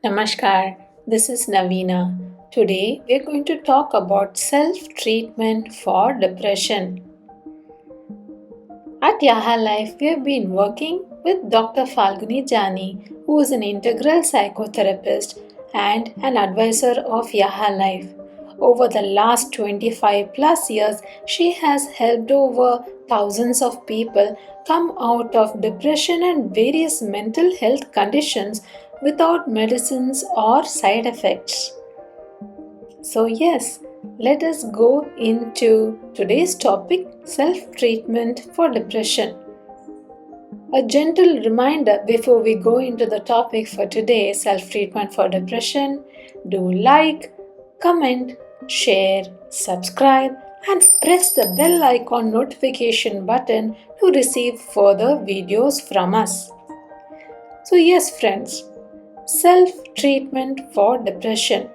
Namaskar, this is Navina. Today we are going to talk about self treatment for depression. At Yaha Life, we have been working with Dr. Falguni Jani, who is an integral psychotherapist and an advisor of Yaha Life. Over the last 25 plus years, she has helped over thousands of people come out of depression and various mental health conditions without medicines or side effects. So, yes, let us go into today's topic, self treatment for depression. A gentle reminder before we go into the topic for today, self treatment for depression. Do like, comment, share, subscribe, and press the bell icon notification button to receive further videos from us. So, yes, friends, self treatment for depression.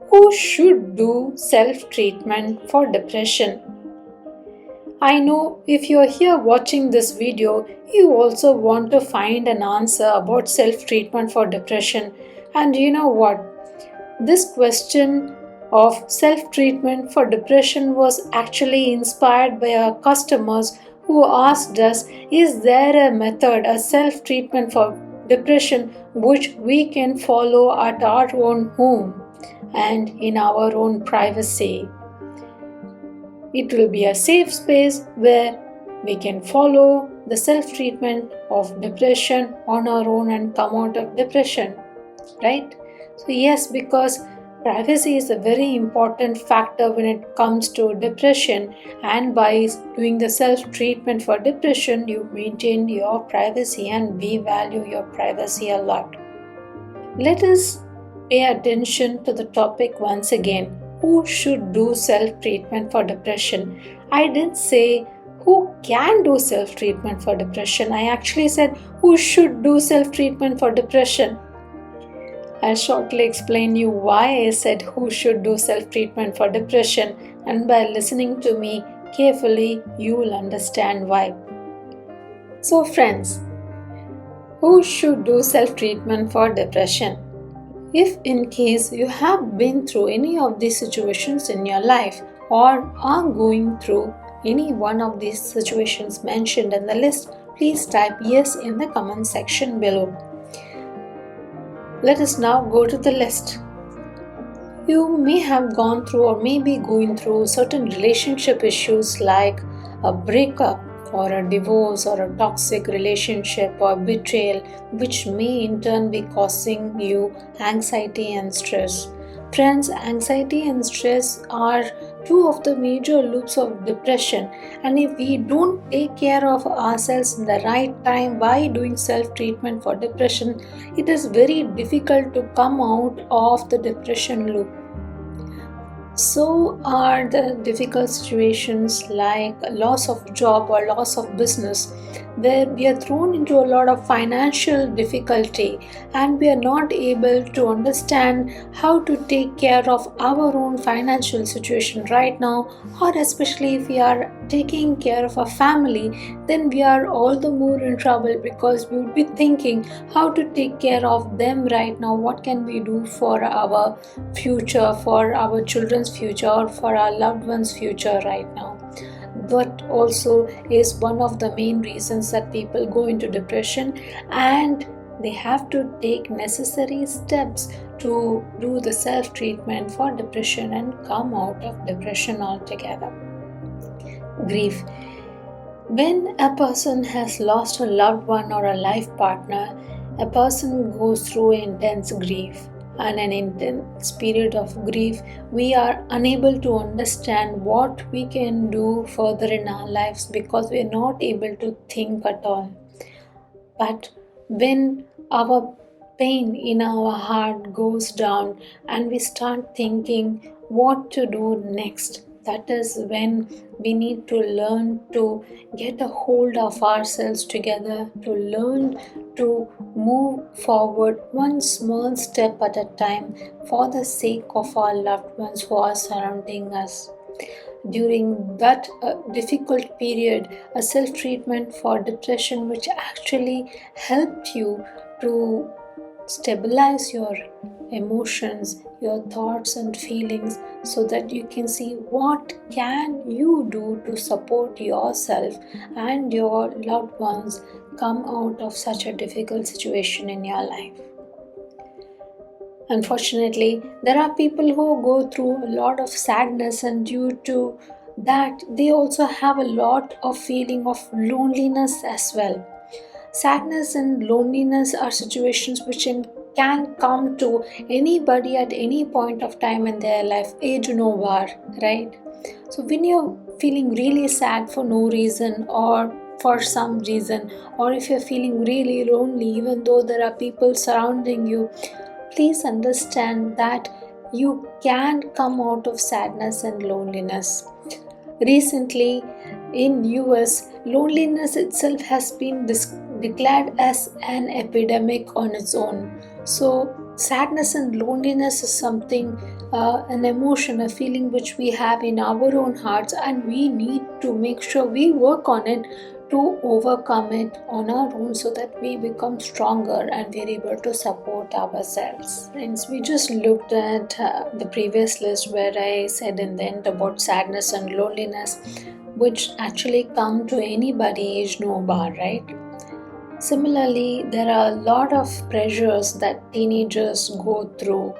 Who should do self treatment for depression? I know if you're here watching this video, you also want to find an answer about self treatment for depression. And you know what? This question of self treatment for depression was actually inspired by our customers who asked us, is there a method, a self treatment for depression, which we can follow at our own home and in our own privacy? It will be a safe space where we can follow the self treatment of depression on our own and come out of depression, right? So, yes, because privacy is a very important factor when it comes to depression, and by doing the self treatment for depression, you maintain your privacy and we value your privacy a lot. Let us pay attention to the topic once again. Who should do self treatment for depression? I didn't say who can do self treatment for depression. I actually said who should do self treatment for depression. I'll shortly explain you why I said who should do self treatment for depression, and by listening to me carefully, you will understand why. So, friends, who should do self treatment for depression? If in case you have been through any of these situations in your life or are going through any one of these situations mentioned in the list, please type yes in the comment section below. Let us now go to the list. You may have gone through or may be going through certain relationship issues like a breakup or a divorce or a toxic relationship or betrayal, which may in turn be causing you anxiety and stress. Friends, anxiety and stress are two of the major loops of depression, and if we don't take care of ourselves in the right time by doing self treatment for depression, it is very difficult to come out of the depression loop. So are the difficult situations like loss of job or loss of business, where we are thrown into a lot of financial difficulty and we are not able to understand how to take care of our own financial situation right now, or especially if we are taking care of a family, then we are all the more in trouble because we would be thinking how to take care of them right now, what can we do for our future, for our children's future, or for our loved ones' future right now. That also is one of the main reasons that people go into depression, and they have to take necessary steps to do the self treatment for depression and come out of depression altogether. Grief. When a person has lost a loved one or a life partner, a person goes through intense grief. And an intense period of grief, we are unable to understand what we can do further in our lives because we are not able to think at all. But when our pain in our heart goes down and we start thinking what to do next, that is when we need to learn to get a hold of ourselves together, to learn to move forward one small step at a time for the sake of our loved ones who are surrounding us. During that difficult period, a self treatment for depression, which actually helped you to stabilize your emotions, your thoughts and feelings, so that you can see what can you do to support yourself and your loved ones come out of such a difficult situation in your life. Unfortunately, there are people who go through a lot of sadness, and due to that, they also have a lot of feeling of loneliness as well. Sadness and loneliness are situations which can come to anybody at any point of time in their life, age no war, right? So when you're feeling really sad for no reason or for some reason, or if you're feeling really lonely even though there are people surrounding you, please understand that you can come out of sadness and loneliness. Recently, in US, loneliness itself has been declared as an epidemic on its own. So, sadness and loneliness is something, an emotion, a feeling which we have in our own hearts, and we need to make sure we work on it to overcome it on our own, so that we become stronger and we're able to support ourselves. Friends, we just looked at the previous list where I said in the end about sadness and loneliness, which actually come to anybody, age no bar, right? Similarly, there are a lot of pressures that teenagers go through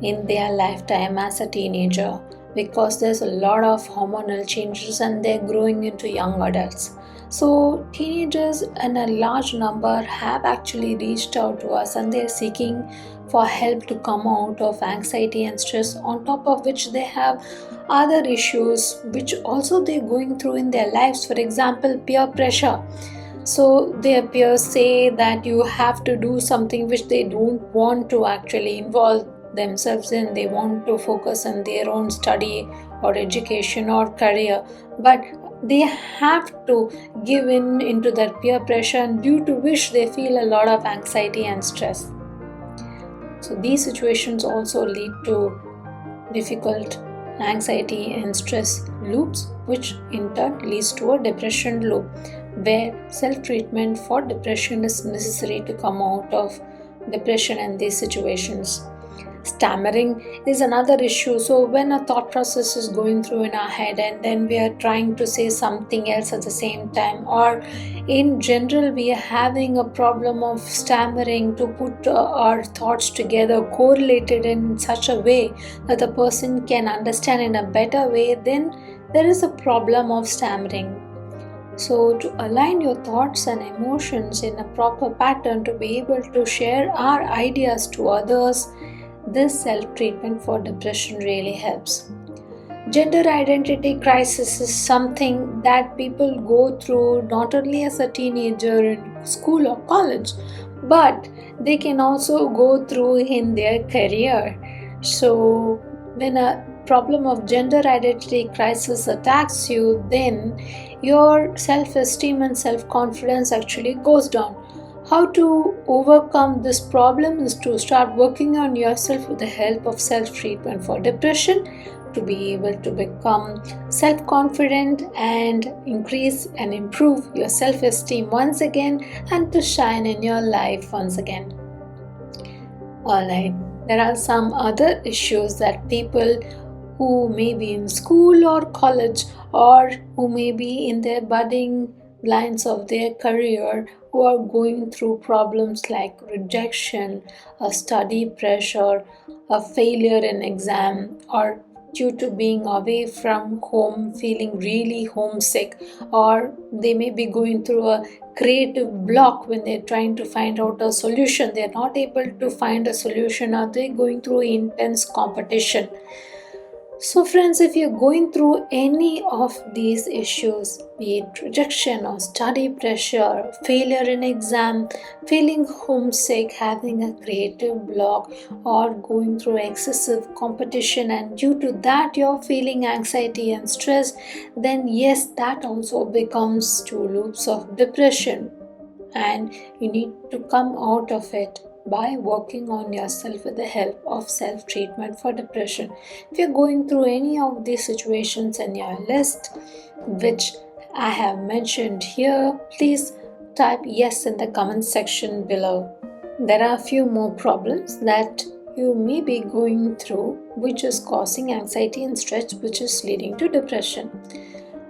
in their lifetime as a teenager, because there's a lot of hormonal changes and they're growing into young adults. So, teenagers in a large number have actually reached out to us, and they're seeking for help to come out of anxiety and stress, on top of which they have other issues which also they're going through in their lives. For example, peer pressure. So their peers say that you have to do something which they don't want to actually involve themselves in. They want to focus on their own study or education or career, but they have to give in into that peer pressure, and due to which they feel a lot of anxiety and stress. So these situations also lead to difficult anxiety and stress loops, which in turn leads to a depression loop, where self-treatment for depression is necessary to come out of depression and these situations. Stammering is another issue. So when a thought process is going through in our head and then we are trying to say something else at the same time, or in general we are having a problem of stammering to put our thoughts together, correlated in such a way that the person can understand in a better way, then there is a problem of stammering. So, to align your thoughts and emotions in a proper pattern to be able to share our ideas to others, this self treatment for depression really helps. Gender identity crisis is something that people go through not only as a teenager in school or college, but they can also go through in their career. So, when a problem of gender identity crisis attacks you, then your self esteem and self confidence actually goes down. How to overcome this problem is to start working on yourself with the help of self treatment for depression, to be able to become self confident and increase and improve your self esteem once again, and to shine in your life once again. Alright, there are some other issues that people who may be in school or college, or who may be in their budding lines of their career, who are going through problems like rejection, a study pressure, a failure in exam, or due to being away from home feeling really homesick, or they may be going through a creative block when they're trying to find out a solution. They're not able to find a solution, or they're going through intense competition. So, friends, if you're going through any of these issues, be it rejection or study pressure, failure in exam, feeling homesick, having a creative block, or going through excessive competition, and due to that you're feeling anxiety and stress, then yes, that also becomes two loops of depression, and you need to come out of it by working on yourself with the help of self treatment for depression. If you're going through any of these situations in your list, which I have mentioned here, please type yes in the comment section below. There are a few more problems that you may be going through, which is causing anxiety and stress, which is leading to depression.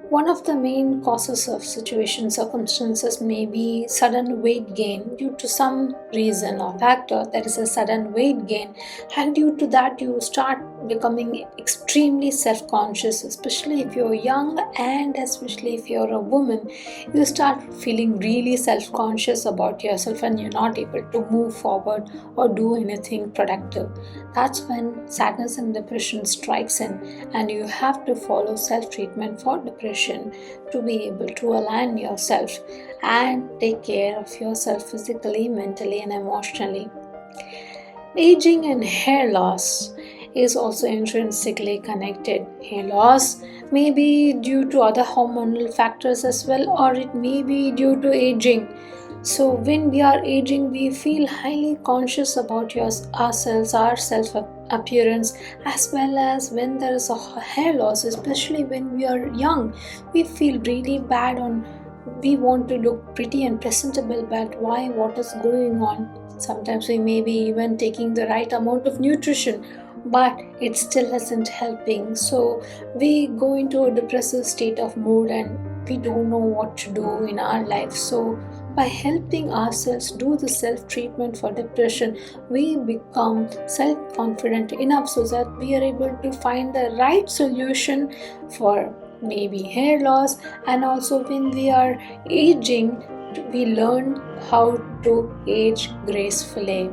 One of the main causes of situation circumstances may be sudden weight gain due to some reason or factor. There is a sudden weight gain, and due to that, you start becoming extremely self conscious, especially if you're young and especially if you're a woman. You start feeling really self conscious about yourself and you're not able to move forward or do anything productive. That's when sadness and depression strikes in, and you have to follow self treatment for depression to be able to align yourself and take care of yourself physically, mentally, and emotionally. Aging and hair loss is also intrinsically connected. Hair loss may be due to other hormonal factors as well, or it may be due to aging. So, when we are aging, we feel highly conscious about ourselves, our self appearance, as well as when there is a hair loss, especially when we are young, we feel really bad on. We want to look pretty and presentable, but why? What is going on? Sometimes we may be even taking the right amount of nutrition, but it still isn't helping. So we go into a depressive state of mood and we don't know what to do in our life. So by helping ourselves do the self treatment for depression, we become self confident enough so that we are able to find the right solution for maybe hair loss. And also when we are aging, we learn how to age gracefully.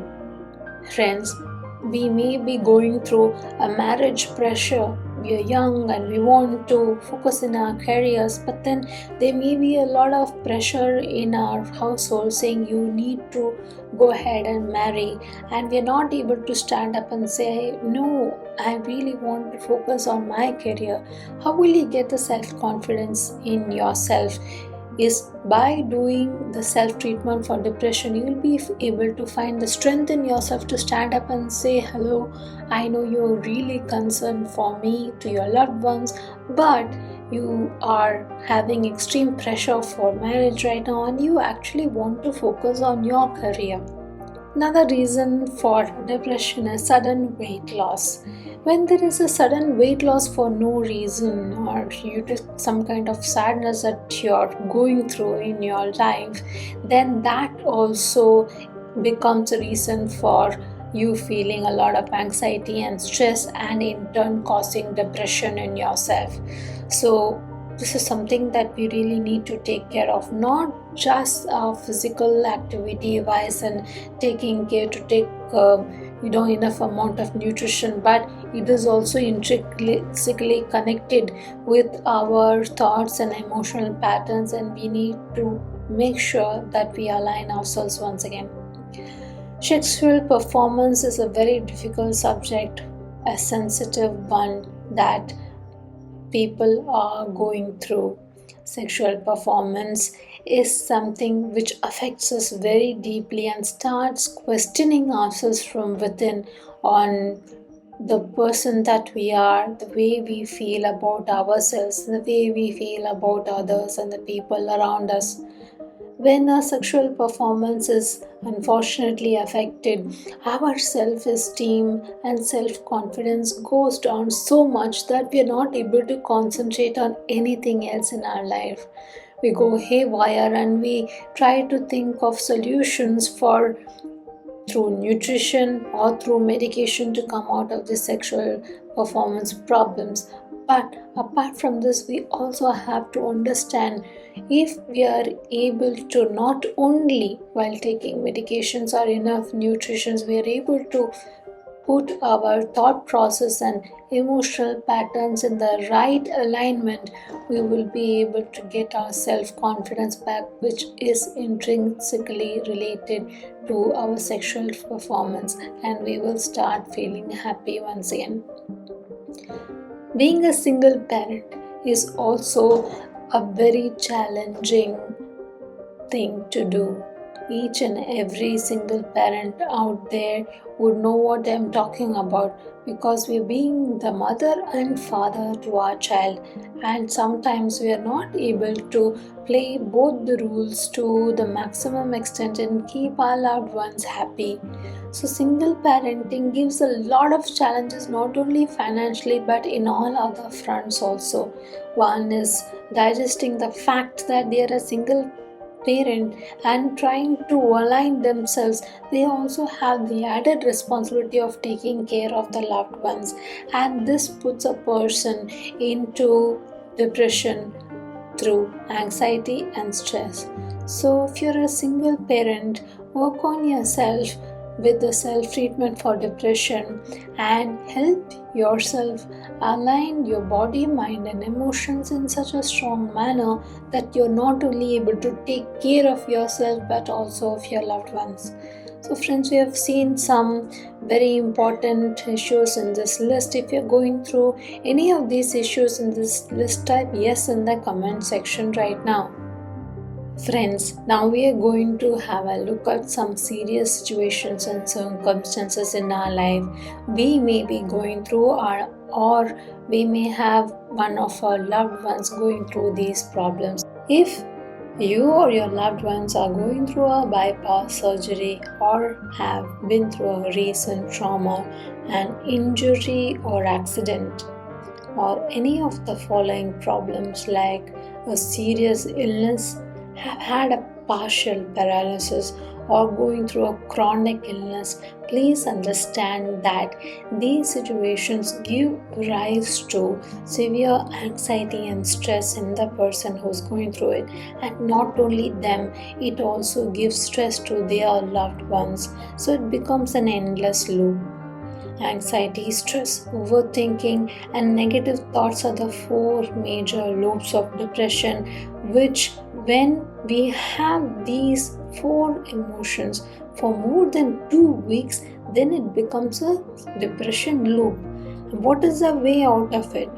Friends, we may be going through a marriage pressure. We are young and we want to focus in our careers, but then there may be a lot of pressure in our household saying you need to go ahead and marry, and we are not able to stand up and say, no, I really want to focus on my career. How will you get the self confidence in yourself? Is by doing the self treatment for depression, you will be able to find the strength in yourself to stand up and say, hello, I know you're really concerned for me to your loved ones, but you are having extreme pressure for marriage right now and you actually want to focus on your career. Another reason for depression is sudden weight loss. When there is a sudden weight loss for no reason or due to some kind of sadness that you're going through in your life, then that also becomes a reason for you feeling a lot of anxiety and stress, and in turn causing depression in yourself. So this is something that we really need to take care of, not just our physical activity wise and taking care to take enough amount of nutrition, but it is also intrinsically connected with our thoughts and emotional patterns, and we need to make sure that we align ourselves once again. Sexual performance is a very difficult subject, a sensitive one that people are going through. Sexual performance is something which affects us very deeply and starts questioning ourselves from within on the person that we are, the way we feel about ourselves, the way we feel about others and the people around us. When our sexual performance is unfortunately affected, our self esteem and self confidence goes down so much that we are not able to concentrate on anything else in our life. We go haywire and we try to think of solutions for through nutrition or through medication to come out of the sexual performance problems. But apart from this, we also have to understand if we are able to not only while taking medications or enough nutrition, we are able to put our thought process and emotional patterns in the right alignment, we will be able to get our self confidence back, which is intrinsically related to our sexual performance, and we will start feeling happy once again. Being a single parent is also a very challenging thing to do. each and every single parent out there would know what I'm talking about, because we're being the mother and father to our child, and sometimes we are not able to play both the rules to the maximum extent and keep our loved ones happy. So, single parenting gives a lot of challenges, not only financially but in all other fronts also. One is digesting the fact that they are a single parent and trying to align themselves. They also have the added responsibility of taking care of the loved ones, and this puts a person into depression through anxiety and stress. So, if you're a single parent, work on yourself with the self treatment for depression and help yourself align your body, mind, and emotions in such a strong manner that you're not only able to take care of yourself but also of your loved ones. So, friends, we have seen some very important issues in this list. If you're going through any of these issues in this list, type yes in the comment section right now. Friends, now we are going to have a look at some serious situations and circumstances in our life we may be going through, or we may have one of our loved ones going through these problems. If you or your loved ones are going through a bypass surgery or have been through a recent trauma, an injury or accident, or any of the following problems like a serious illness, have had a partial paralysis, or going through a chronic illness, please understand that these situations give rise to severe anxiety and stress in the person who's going through it. And not only them, it also gives stress to their loved ones. So it becomes an endless loop. Anxiety, stress, overthinking, and negative thoughts are the four major loops of depression, which, when we have these four emotions for more than 2 weeks, then it becomes a depression loop. What is the way out of it?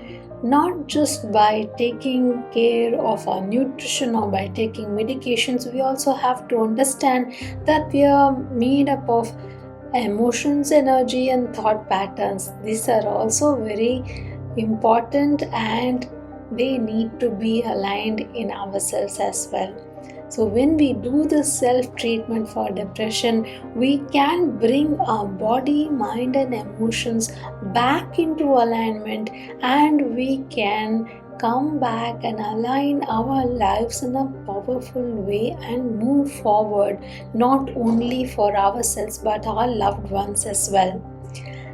Not just by taking care of our nutrition or by taking medications, we also have to understand that we are made up of emotions, energy, and thought patterns. These are also very important and they need to be aligned in ourselves as well. So, when we do the self treatment for depression, we can bring our body, mind, and emotions back into alignment, and we can come back and align our lives in a powerful way and move forward, not only for ourselves but our loved ones as well.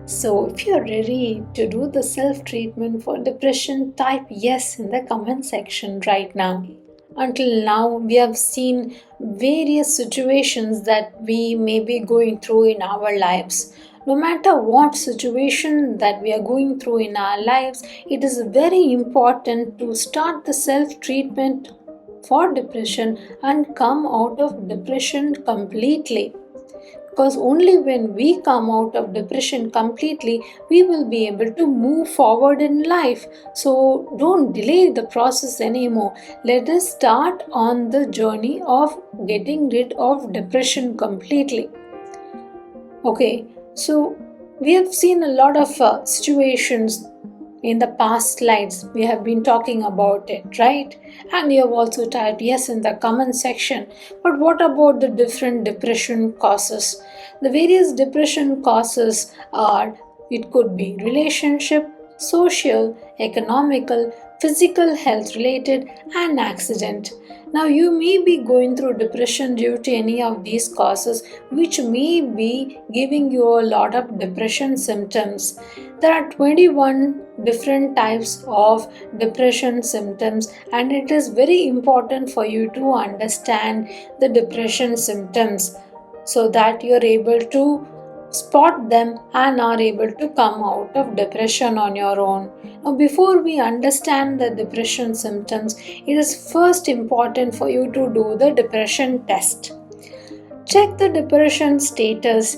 So, if you're ready to do the self treatment for depression, type yes in the comment section right now. Until now, we have seen various situations that we may be going through in our lives. No matter what situation that we are going through in our lives, it is very important to start the self treatment for depression and come out of depression completely, because only when we come out of depression completely we will be able to move forward in life. So don't delay the process anymore. Let us start on the journey of getting rid of depression completely. Okay, so we have seen a lot of situations in the past slides. We have been talking about it, right? And you have also typed yes in the comment section. But what about the different depression causes? The various depression causes are, it could be relationship, social, economical, physical health related, and accident. Now, you may be going through depression due to any of these causes, which may be giving you a lot of depression symptoms. There are 21 different types of depression symptoms, and it is very important for you to understand the depression symptoms so that you are able to spot them and are able to come out of depression on your own. Now, before we understand the depression symptoms, it is first important for you to do the depression test. Check the depression status,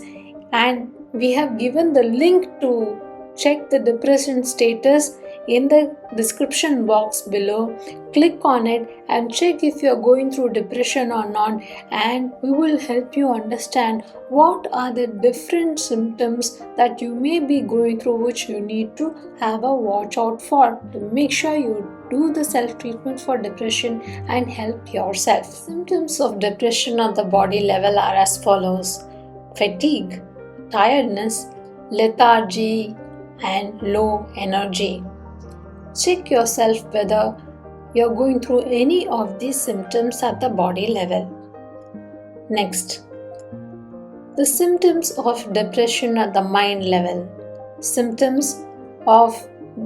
and we have given the link to check the depression status in the description box below. Click on it and check if you are going through depression or not, and we will help you understand what are the different symptoms that you may be going through, which you need to have a watch out for to make sure you do the self treatment for depression and help yourself. Symptoms of depression at the body level are as follows: fatigue, tiredness, lethargy, and low energy. Check yourself whether you're going through any of these symptoms at the body level. Next, the symptoms of depression at the mind level. Symptoms of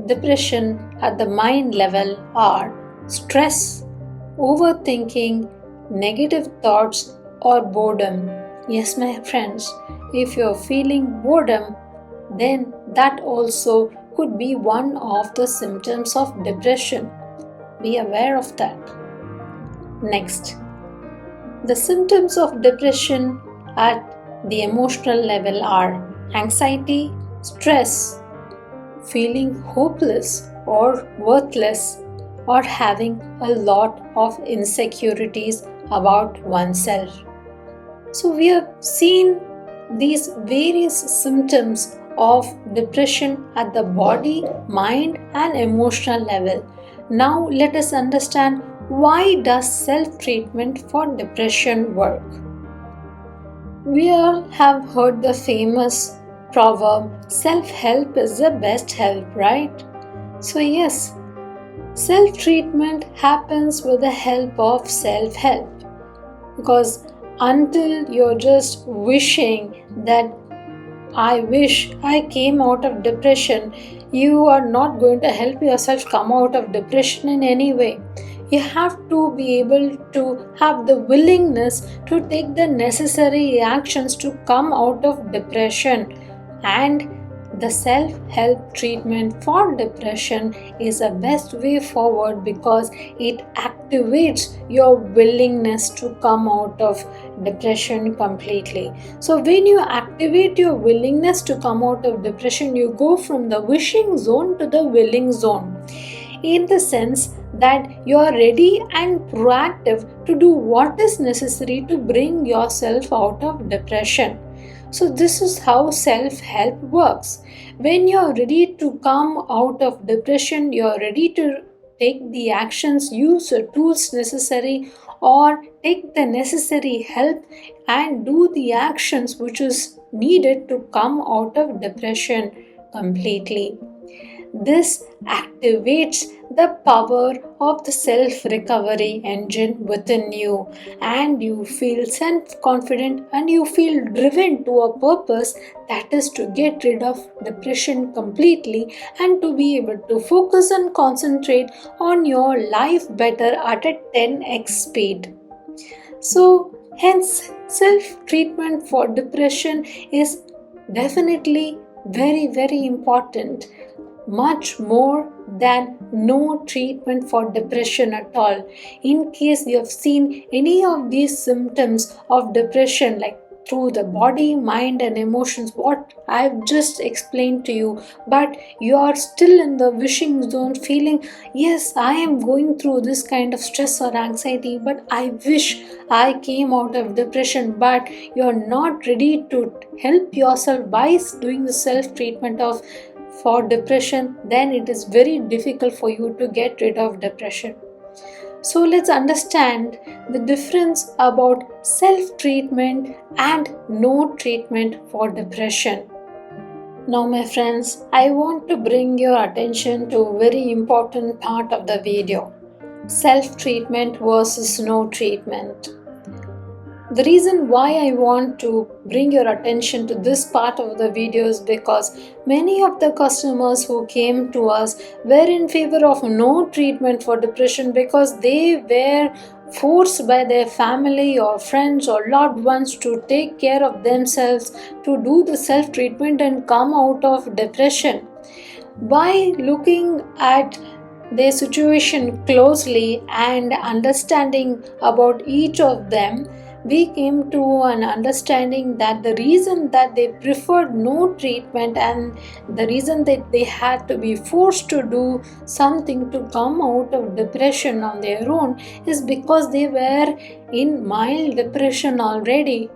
depression at the mind level are stress, overthinking, negative thoughts, or boredom. Yes, my friends, if you're feeling boredom, then that also could be one of the symptoms of depression. Be aware of that. Next, the symptoms of depression at the emotional level are anxiety, stress, feeling hopeless or worthless, or having a lot of insecurities about oneself. So we have seen these various symptoms of depression at the body, mind, and emotional level. Now let us understand, why does self-treatment for depression work? We all have heard the famous proverb, self-help is the best help, right? So yes, self-treatment happens with the help of self-help, because until you're just wishing that I wish I came out of depression, you are not going to help yourself come out of depression in any way. You have to be able to have the willingness to take the necessary actions to come out of depression. And the self-help treatment for depression is the best way forward, because it activates your willingness to come out of depression completely. So when you activate your willingness to come out of depression, you go from the wishing zone to the willing zone, in the sense that you are ready and proactive to do what is necessary to bring yourself out of depression. So this is how self-help works. When you are ready to come out of depression, you are ready to take the actions, use the tools necessary, or take the necessary help and do the actions which is needed to come out of depression completely. This activates the power of the self-recovery engine within you, and you feel self-confident and you feel driven to a purpose, that is to get rid of depression completely and to be able to focus and concentrate on your life better at a 10x speed. So, hence, self-treatment for depression is definitely very important, much more than no treatment for depression at all. In case you have seen any of these symptoms of depression, like through the body, mind, and emotions, what I've just explained to you, but you are still in the wishing zone, feeling, yes, I am going through this kind of stress or anxiety, but I wish I came out of depression, but you're not ready to help yourself by doing the self treatment of for depression, then it is very difficult for you to get rid of depression. So let's understand the difference about self-treatment and no treatment for depression. Now my friends, I want to bring your attention to a very important part of the video. Self-treatment versus no treatment. The reason why I want to bring your attention to this part of the video is because many of the customers who came to us were in favor of no treatment for depression, because they were forced by their family or friends or loved ones to take care of themselves, to do the self-treatment and come out of depression. By looking at their situation closely and understanding about each of them, we came to an understanding that the reason that they preferred no treatment and the reason that they had to be forced to do something to come out of depression on their own is because they were in mild depression already.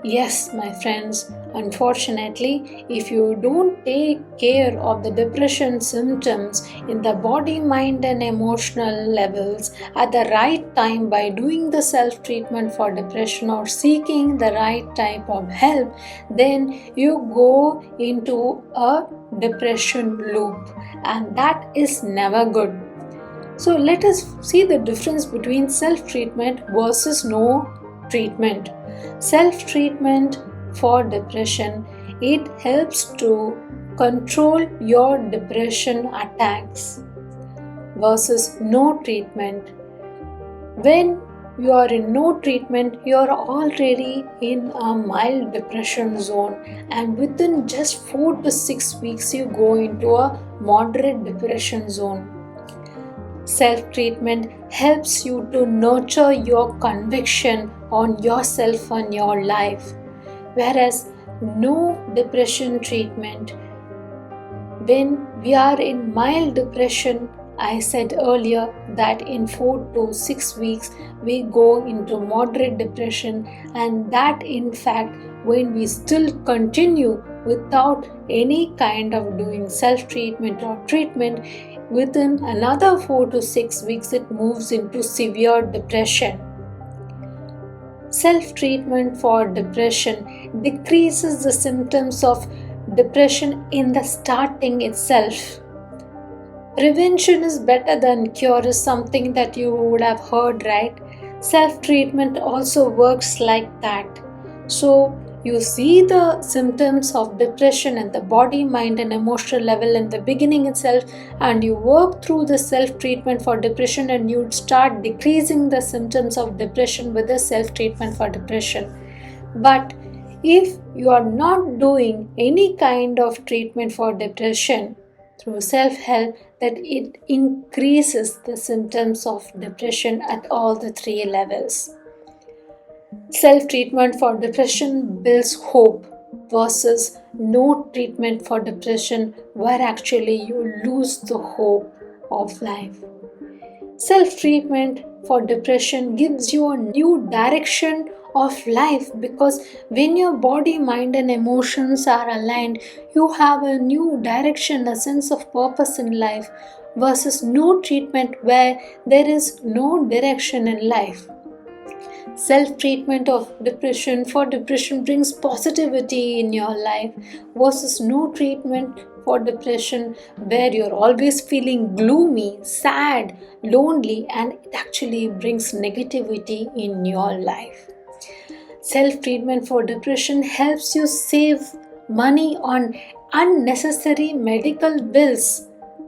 Yes, my friends, unfortunately, if you don't take care of the depression symptoms in the body, mind, and emotional levels at the right time by doing the self treatment for depression or seeking the right type of help, then you go into a depression loop, and that is never good. So, let us see the difference between self treatment versus no treatment. Self treatment for depression, it helps to control your depression attacks versus no treatment. When you are in no treatment, you are already in a mild depression zone, and within just 4 to 6 weeks you go into a moderate depression zone. Self treatment helps you to nurture your conviction on yourself and your life, whereas no depression treatment, when we are in mild depression, I said earlier that in 4 to 6 weeks we go into moderate depression, and that in fact when we still continue without any kind of doing self treatment or treatment, within another 4 to 6 weeks it moves into severe depression. Self treatment for depression decreases the symptoms of depression in the starting itself. Prevention is better than cure is something that you would have heard, right? Self treatment also works like that. So, you see the symptoms of depression at the body, mind, and emotional level in the beginning itself, and you work through the self treatment for depression, and you start decreasing the symptoms of depression with the self treatment for depression. But if you are not doing any kind of treatment for depression through self help, that it increases the symptoms of depression at all the three levels. Self treatment for depression builds hope versus no treatment for depression, where actually you lose the hope of life. Self treatment for depression gives you a new direction of life, because when your body, mind, and emotions are aligned, you have a new direction, a sense of purpose in life, versus no treatment where there is no direction in life. Self treatment of depression for depression brings positivity in your life versus no treatment for depression where you're always feeling gloomy, sad, lonely, and it actually brings negativity in your life. Self treatment for depression helps you save money on unnecessary medical bills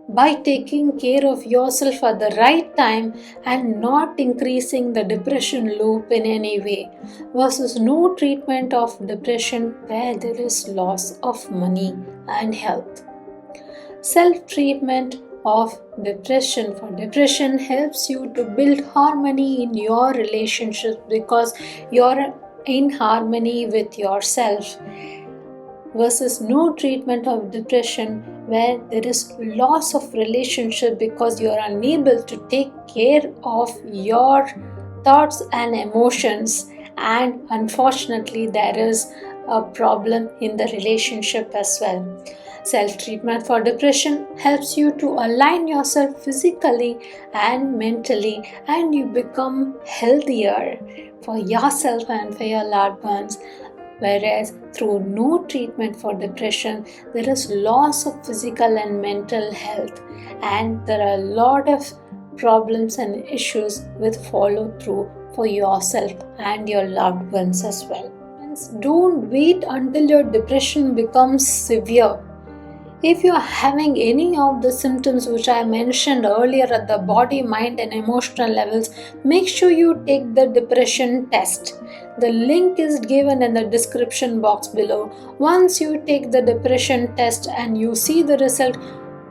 by taking care of yourself at the right time and not increasing the depression loop in any way, versus no treatment of depression where there is loss of money and health. Self treatment of depression for depression helps you to build harmony in your relationships because you're in harmony with yourself, versus no treatment of depression where there is loss of relationship because you are unable to take care of your thoughts and emotions, and unfortunately there is a problem in the relationship as well. Self treatment for depression helps you to align yourself physically and mentally, and you become healthier for yourself and for your loved ones. Whereas through no treatment for depression, there is loss of physical and mental health, and there are a lot of problems and issues with follow through for yourself and your loved ones as well. Don't wait until your depression becomes severe. If you are having any of the symptoms which I mentioned earlier at the body, mind, and emotional levels, make sure you take the depression test. The link is given in the description box below. Once you take the depression test and you see the result,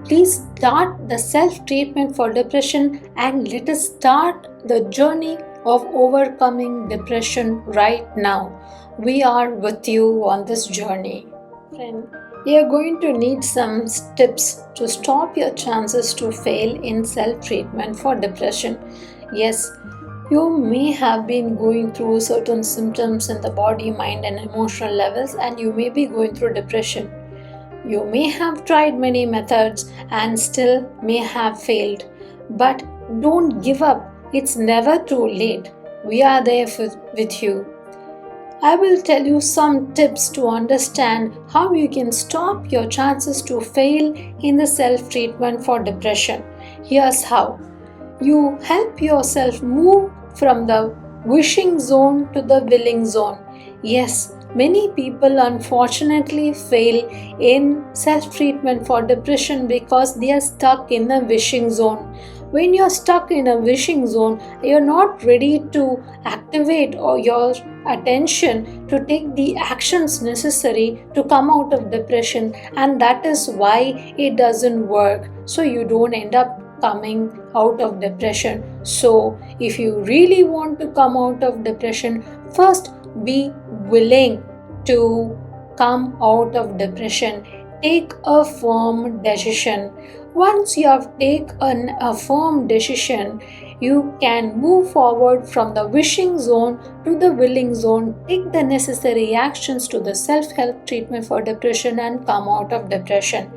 please start the self treatment for depression and let us start the journey of overcoming depression right now. We are with you on this journey. Friend, you are going to need some tips to stop your chances to fail in self treatment for depression. Yes, you may have been going through certain symptoms in the body, mind, and emotional levels, and you may be going through depression. You may have tried many methods and still may have failed. But don't give up. It's never too late. We are there with you. I will tell you some tips to understand how you can stop your chances to fail in the self treatment for depression. Here's how. You help yourself move from the wishing zone to the willing zone. Yes, many people unfortunately fail in self treatment for depression because they are stuck in the wishing zone. When you're stuck in a wishing zone, you're not ready to activate or your attention to take the actions necessary to come out of depression, and that is why it doesn't work. So you don't end up coming out of depression. So if you really want to come out of depression, first be willing to come out of depression. Take a firm decision. Once you have taken a firm decision, you can move forward from the wishing zone to the willing zone, take the necessary actions to the self-help treatment for depression and come out of depression.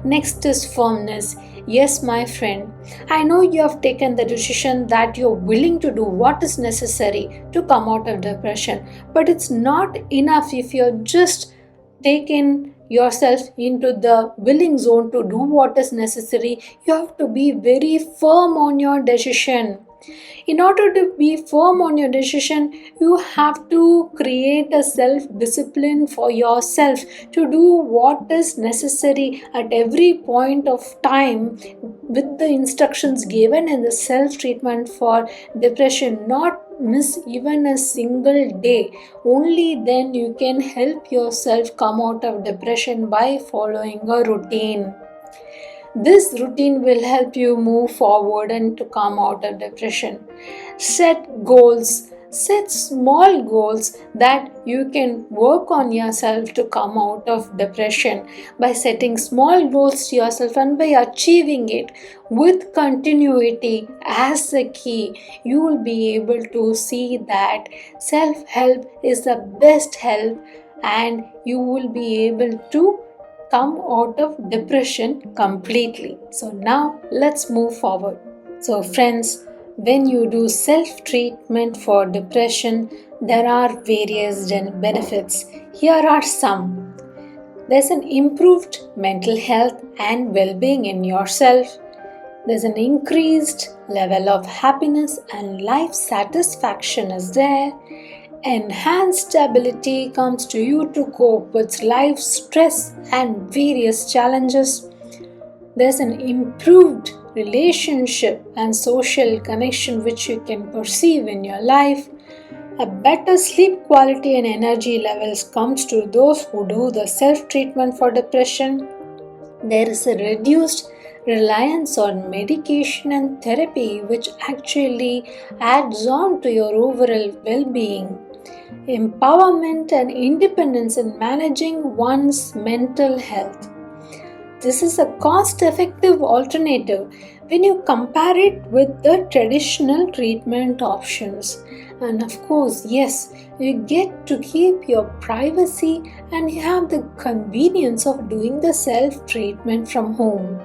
Next is firmness. Yes, my friend, I know you have taken the decision that you're willing to do what is necessary to come out of depression, but it's not enough if you're just taken yourself into the willing zone to do what is necessary. You have to be very firm on your decision. In order to be firm on your decision, you have to create a self discipline for yourself to do what is necessary at every point of time with the instructions given in the self treatment for depression. Not miss even a single day. Only then you can help yourself come out of depression by following a routine. This routine will help you move forward and to come out of depression. Set goals. Set small goals that you can work on yourself to come out of depression. By setting small goals to yourself and by achieving it with continuity as the key, you will be able to see that self-help is the best help, and you will be able to come out of depression completely. So now let's move forward. So friends, when you do self-treatment for depression, there are various benefits. Here are some. There's an improved mental health and well-being in yourself. There's an increased level of happiness and life satisfaction is there. Enhanced ability comes to you to cope with life's stress and various challenges. There's an improved relationship and social connection which you can perceive in your life. A better sleep quality and energy levels comes to those who do the self-treatment for depression. There is a reduced reliance on medication and therapy which actually adds on to your overall well-being. Empowerment and independence in managing one's mental health. This is a cost-effective alternative when you compare it with the traditional treatment options. And of course, yes, you get to keep your privacy and you have the convenience of doing the self-treatment from home.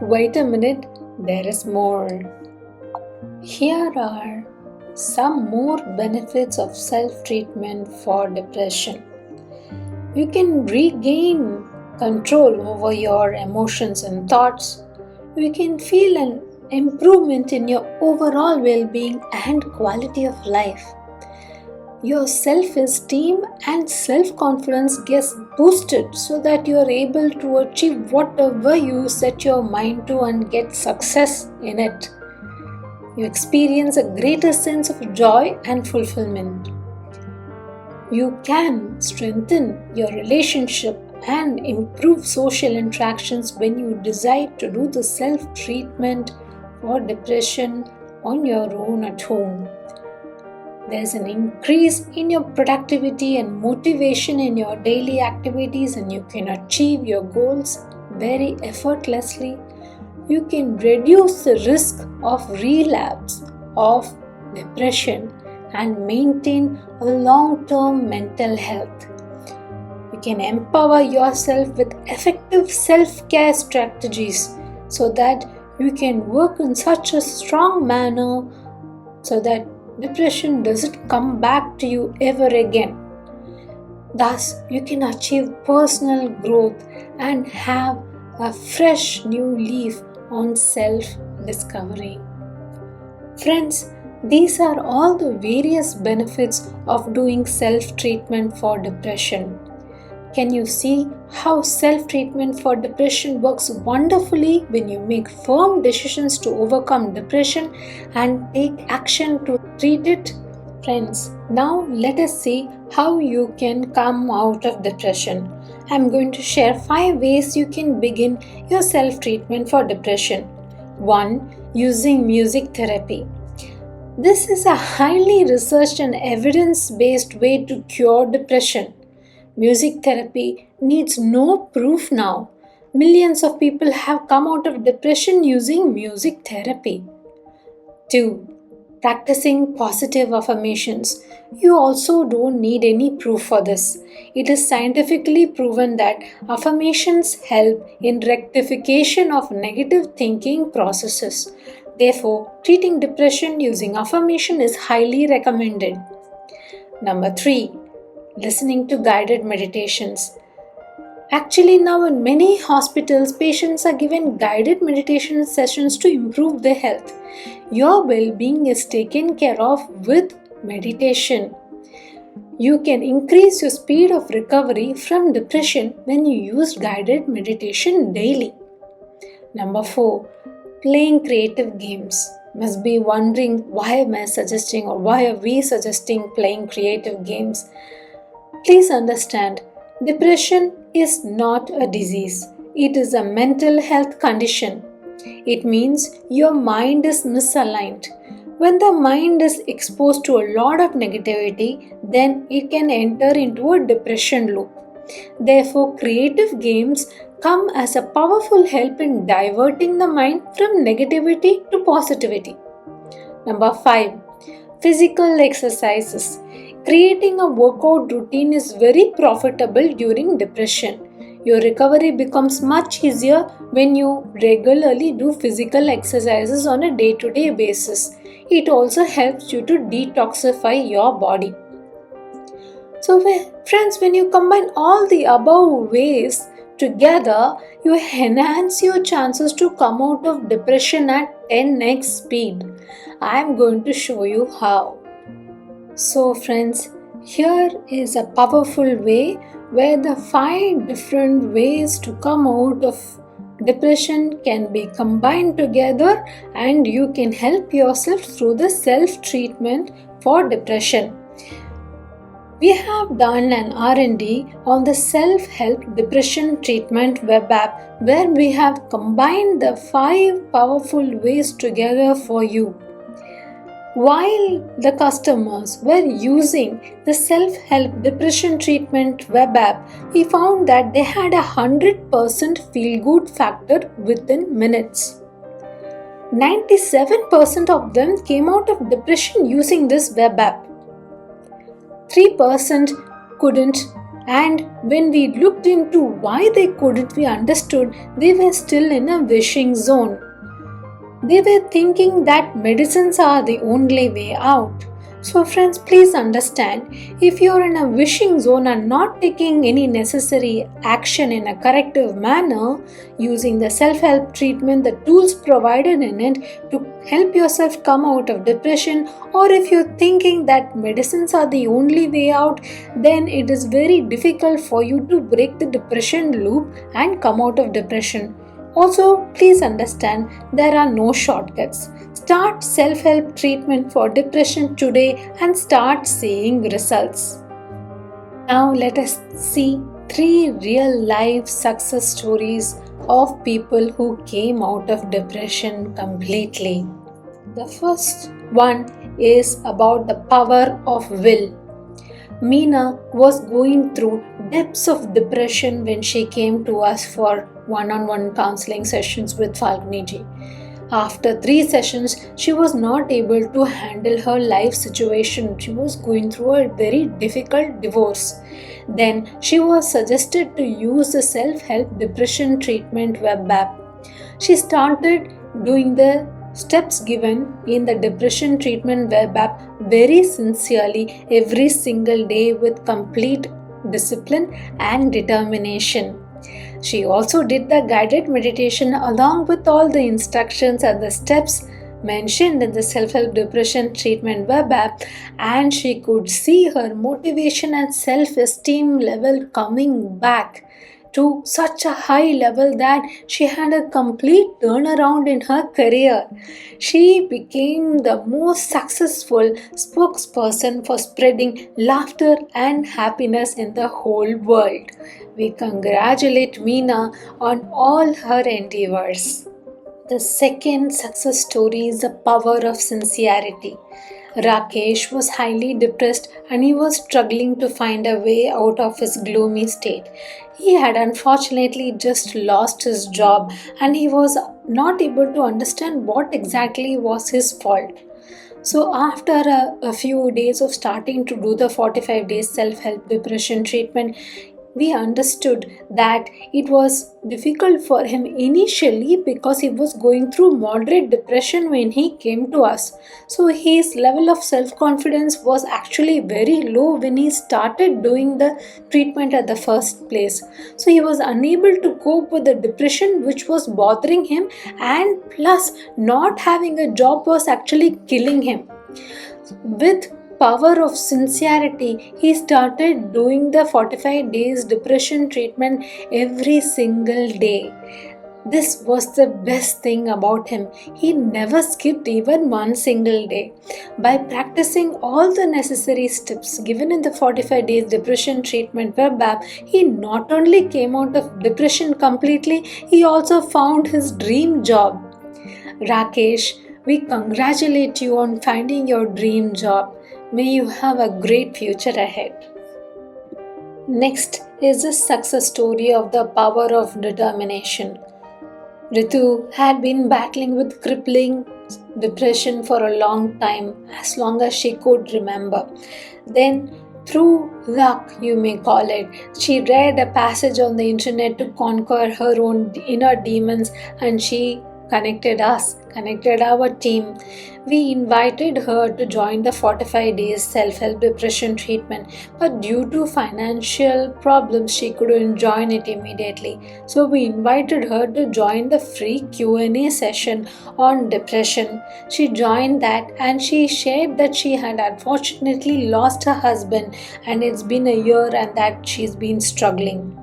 Wait a minute, there is more. Here are some more benefits of self-treatment for depression. You can regain control over your emotions and thoughts. You can feel an improvement in your overall well-being and quality of life. Your self-esteem and self-confidence gets boosted so that you are able to achieve whatever you set your mind to and get success in it. You experience a greater sense of joy and fulfillment. You can strengthen your relationship and improve social interactions when you decide to do the self-treatment for depression on your own at home. There's an increase in your productivity and motivation in your daily activities, and you can achieve your goals very effortlessly. You can reduce the risk of relapse of depression and maintain a long-term mental health. You can empower yourself with effective self-care strategies so that you can work in such a strong manner so that depression doesn't come back to you ever again. Thus, you can achieve personal growth and have a fresh new leaf on self-discovery. Friends, these are all the various benefits of doing self-treatment for depression. Can you see how self-treatment for depression works wonderfully when you make firm decisions to overcome depression and take action to treat it? Friends, now let us see how you can come out of depression. I am going to share 5 ways you can begin your self-treatment for depression. 1. Using music therapy. This is a highly researched and evidence-based way to cure depression. Music therapy needs no proof now. Millions of people have come out of depression using music therapy. 2. Practicing positive affirmations. You also don't need any proof for this. It is scientifically proven that affirmations help in rectification of negative thinking processes. Therefore, treating depression using affirmation is highly recommended. Number 3. Listening to guided meditations. Actually, now in many hospitals, patients are given guided meditation sessions to improve their health. Your well-being is taken care of with meditation. You can increase your speed of recovery from depression when you use guided meditation daily. Number 4. Playing creative games. Must be wondering why am I suggesting or why are we suggesting playing creative games? Please understand, depression is not a disease. It is a mental health condition. It means your mind is misaligned. When the mind is exposed to a lot of negativity, then it can enter into a depression loop. Therefore, creative games come as a powerful help in diverting the mind from negativity to positivity. Number 5. Physical exercises. Creating a workout routine is very profitable during depression. Your recovery becomes much easier when you regularly do physical exercises on a day-to-day basis. It also helps you to detoxify your body. So friends, when you combine all the above ways together, you enhance your chances to come out of depression at 10x speed. I am going to show you how. So friends, here is a powerful way where the 5 different ways to come out of depression can be combined together and you can help yourself through the self-treatment for depression. We have done an R&D on the self-help depression treatment web app where we have combined the 5 powerful ways together for you. While the customers were using the self-help depression treatment web app, we found that they had a 100% feel-good factor within minutes. 97% of them came out of depression using this web app. 3% couldn't, and when we looked into why they couldn't, we understood they were still in a wishing zone. They were thinking that medicines are the only way out. So friends, please understand, if you are in a wishing zone and not taking any necessary action in a corrective manner, using the self-help treatment, the tools provided in it to help yourself come out of depression, or if you're thinking that medicines are the only way out, then it is very difficult for you to break the depression loop and come out of depression. Also, please understand there are no shortcuts. Start self-help treatment for depression today and start seeing results. Now let us see 3 real-life success stories of people who came out of depression completely. The first one is about the power of will. Meena was going through depths of depression when she came to us for one-on-one counseling sessions with Falguniji. After 3 sessions, she was not able to handle her life situation. She was going through a very difficult divorce. Then she was suggested to use the self-help depression treatment web app. She started doing the steps given in the depression treatment web app very sincerely every single day with complete discipline and determination. She also did the guided meditation along with all the instructions and the steps mentioned in the self-help depression treatment web app, and she could see her motivation and self-esteem level coming back to such a high level that she had a complete turnaround in her career. She became the most successful spokesperson for spreading laughter and happiness in the whole world. We congratulate Meena on all her endeavors. The second success story is the power of sincerity. Rakesh was highly depressed and he was struggling to find a way out of his gloomy state. He had unfortunately just lost his job and he was not able to understand what exactly was his fault. So, after a few days of starting to do the 45 days self help depression treatment, we understood that it was difficult for him initially because he was going through moderate depression when he came to us. So his level of self confidence was actually very low when he started doing the treatment at the first place. So he was unable to cope with the depression which was bothering him, and plus not having a job was actually killing him. With power of sincerity, he started doing the 45 days depression treatment every single day. This was the best thing about him. He never skipped even one single day. By practicing all the necessary steps given in the 45 days depression treatment web app, he not only came out of depression completely, he also found his dream job. Rakesh, we congratulate you on finding your dream job. May you have a great future ahead. Next is the success story of the power of determination. Ritu had been battling with crippling depression for a long time, as long as she could remember. Then, through luck, you may call it, she read a passage on the internet to conquer her own inner demons, and she connected our team. We invited her to join the 45 days self-help depression treatment, but due to financial problems she couldn't join it immediately. So we invited her to join the free Q&A session on depression. She joined that and she shared that she had unfortunately lost her husband and it's been a year and that she's been struggling.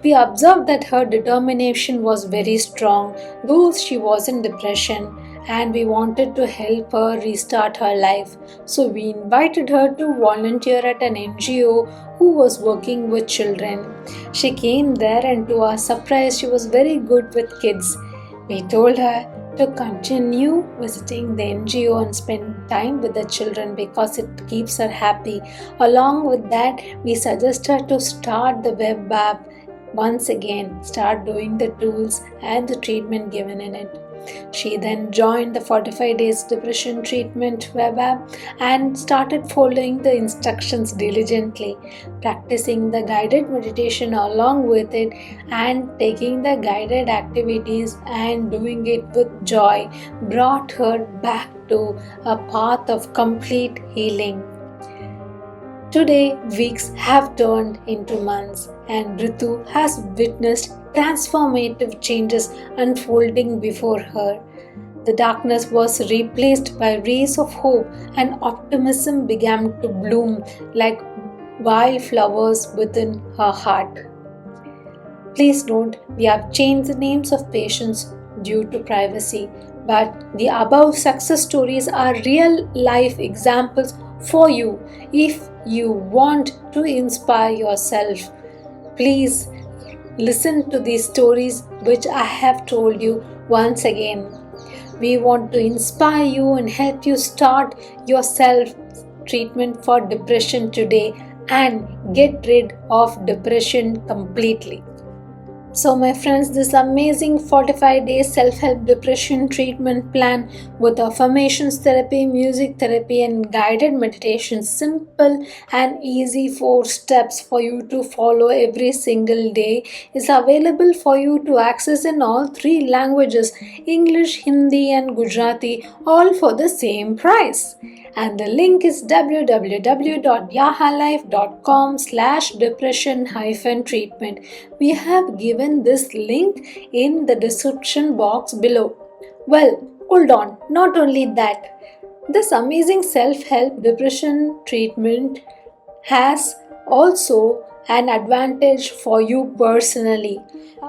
We observed that her determination was very strong, though she was in depression, and we wanted to help her restart her life. So we invited her to volunteer at an NGO who was working with children. She came there, and to our surprise, she was very good with kids. We told her to continue visiting the NGO and spend time with the children because it keeps her happy. Along with that, we suggest her to start the web app once again, start doing the tools and the treatment given in it. She then joined the 45 days depression treatment web app and started following the instructions diligently, practicing the guided meditation along with it and taking the guided activities and doing it with joy brought her back to a path of complete healing. Today, weeks have turned into months, and Ritu has witnessed transformative changes unfolding before her. The darkness was replaced by rays of hope, and optimism began to bloom like wildflowers within her heart. Please note, we have changed the names of patients due to privacy, but the above success stories are real life examples for you. If you want to inspire yourself, please listen to these stories which I have told you once again. We want to inspire you and help you start your self treatment for depression today and get rid of depression completely. So, my friends, this amazing 45 day self help depression treatment plan with affirmations therapy, music therapy, and guided meditation, simple and easy 4 steps for you to follow every single day, is available for you to access in all 3 languages, English, Hindi, and Gujarati, all for the same price. And the link is www.yahalife.com/depression-treatment. We have given this link in the description box below. Well, hold on, not only that, this amazing self-help depression treatment has also an advantage for you personally.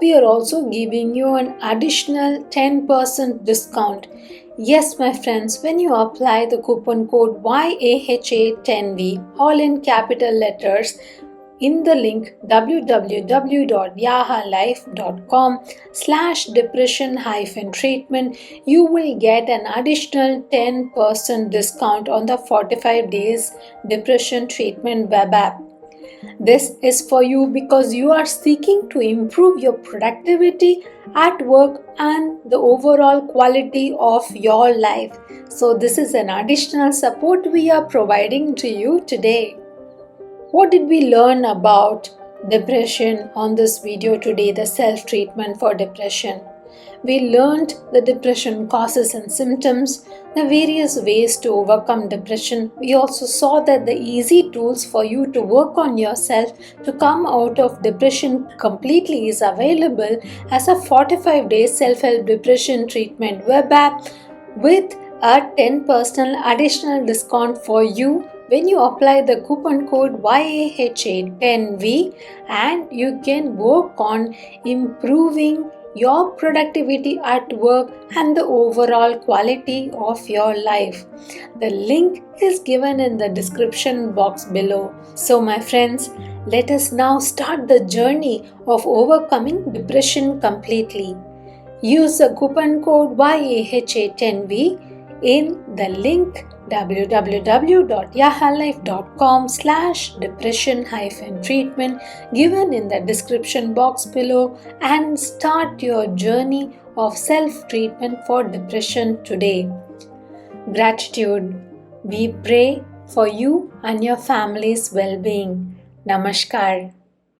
We are also giving you an additional 10% discount. Yes, my friends, when you apply the coupon code YAHA10V, all in capital letters, in the link www.yahalife.com/depression-treatment, you will get an additional 10% discount on the 45 days depression treatment web app. This is for you because you are seeking to improve your productivity at work and the overall quality of your life. So, this is an additional support we are providing to you today. What did we learn about depression on this video today, the self-treatment for depression? We learned the depression causes and symptoms, the various ways to overcome depression. We also saw that the easy tools for you to work on yourself to come out of depression completely is available as a 45-day self-help depression treatment web app with a 10% additional discount for you when you apply the coupon code YAHA10V, and you can work on improving your productivity at work and the overall quality of your life. The link is given in the description box below. So, my friends, let us now start the journey of overcoming depression completely. Use the coupon code YAHA10V in the link www.yahalife.com/depression-treatment given in the description box below and start your journey of self-treatment for depression today. Gratitude. We pray for you and your family's well-being. Namaskar.